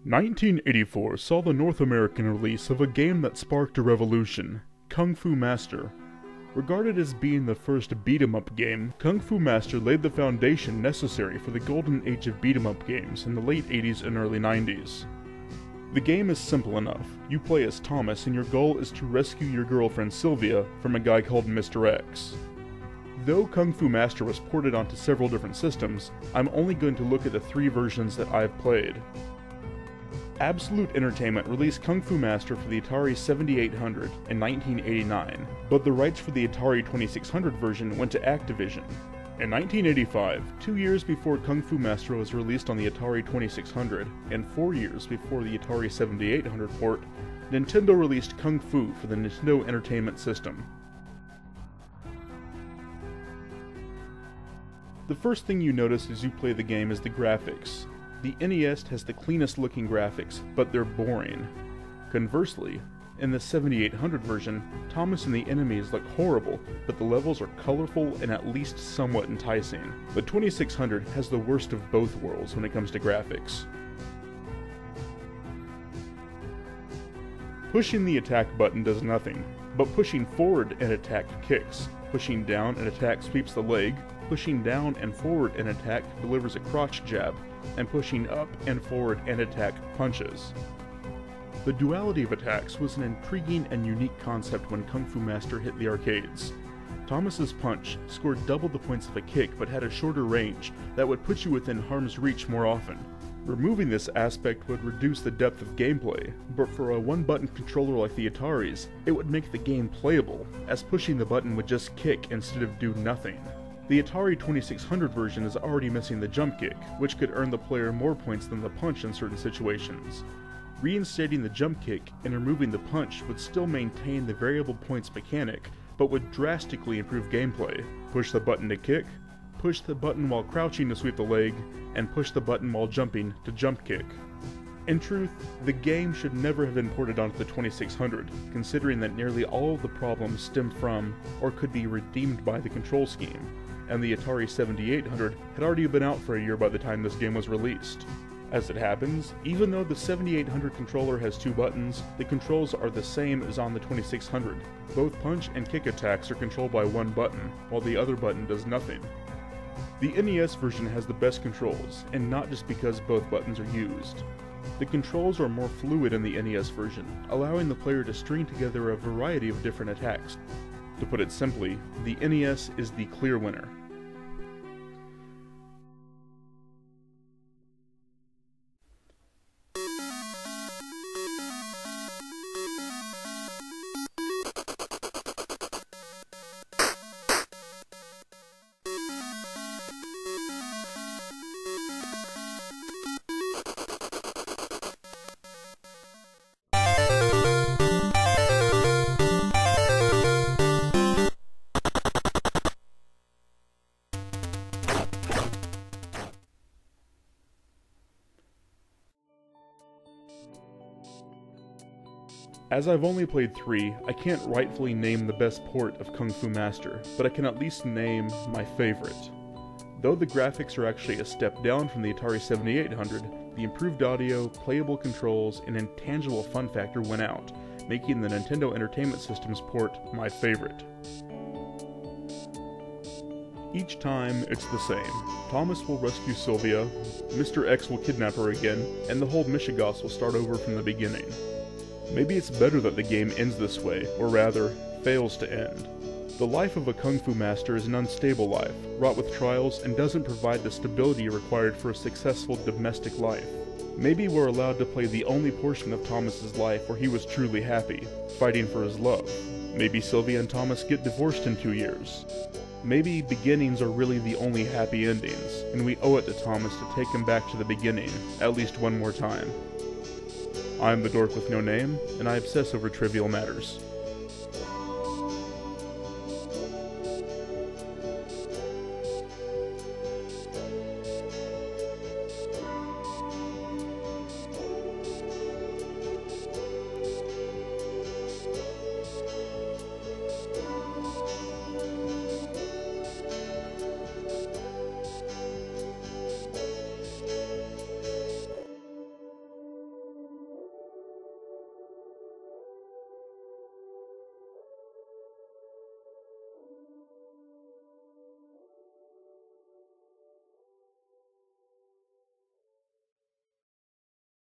1984 saw the North American release of a game that sparked a revolution, Kung Fu Master. Regarded as being the first beat-em-up game, Kung Fu Master laid the foundation necessary for the golden age of beat-em-up games in the late 80s and early 90s. The game is simple enough. You play as Thomas and your goal is to rescue your girlfriend Sylvia from a guy called Mr. X. Though Kung Fu Master was ported onto several different systems, I'm only going to look at the 3 versions that I've played. Absolute Entertainment released Kung Fu Master for the Atari 7800 in 1989, but the rights for the Atari 2600 version went to Activision. In 1985, 2 years before Kung Fu Master was released on the Atari 2600, and 4 years before the Atari 7800 port, Nintendo released Kung Fu for the Nintendo Entertainment System. The first thing you notice as you play the game is the graphics. The NES has the cleanest looking graphics, but they're boring. Conversely, in the 7800 version, Thomas and the enemies look horrible, but the levels are colorful and at least somewhat enticing. The 2600 has the worst of both worlds when it comes to graphics. Pushing the attack button does nothing, but pushing forward an attack kicks. Pushing down an attack sweeps the leg, pushing down and forward an attack delivers a crotch jab, and pushing up and forward an attack punches. The duality of attacks was an intriguing and unique concept when Kung Fu Master hit the arcades. Thomas's punch scored double the points of a kick but had a shorter range that would put you within harm's reach more often. Removing this aspect would reduce the depth of gameplay, but for a one-button controller like the Atari's, it would make the game playable, as pushing the button would just kick instead of do nothing. The Atari 2600 version is already missing the jump kick, which could earn the player more points than the punch in certain situations. Reinstating the jump kick and removing the punch would still maintain the variable points mechanic, but would drastically improve gameplay. Push the button to kick, push the button while crouching to sweep the leg, and push the button while jumping to jump kick. In truth, the game should never have been ported onto the 2600, considering that nearly all of the problems stem from, or could be redeemed by, the control scheme, and the Atari 7800 had already been out for a year by the time this game was released. As it happens, even though the 7800 controller has 2 buttons, the controls are the same as on the 2600. Both punch and kick attacks are controlled by one button, while the other button does nothing. The NES version has the best controls, and not just because both buttons are used. The controls are more fluid in the NES version, allowing the player to string together a variety of different attacks. To put it simply, the NES is the clear winner. As I've only played 3, I can't rightfully name the best port of Kung Fu Master, but I can at least name my favorite. Though the graphics are actually a step down from the Atari 7800, the improved audio, playable controls, and intangible fun factor went out, making the Nintendo Entertainment System's port my favorite. Each time, it's the same. Thomas will rescue Sylvia, Mr. X will kidnap her again, and the whole Mishigas will start over from the beginning. Maybe it's better that the game ends this way, or rather, fails to end. The life of a Kung Fu Master is an unstable life, wrought with trials, and doesn't provide the stability required for a successful domestic life. Maybe we're allowed to play the only portion of Thomas's life where he was truly happy, fighting for his love. Maybe Sylvia and Thomas get divorced in 2 years. Maybe beginnings are really the only happy endings, and we owe it to Thomas to take him back to the beginning, at least one more time. I'm the dork with no name, and I obsess over trivial matters.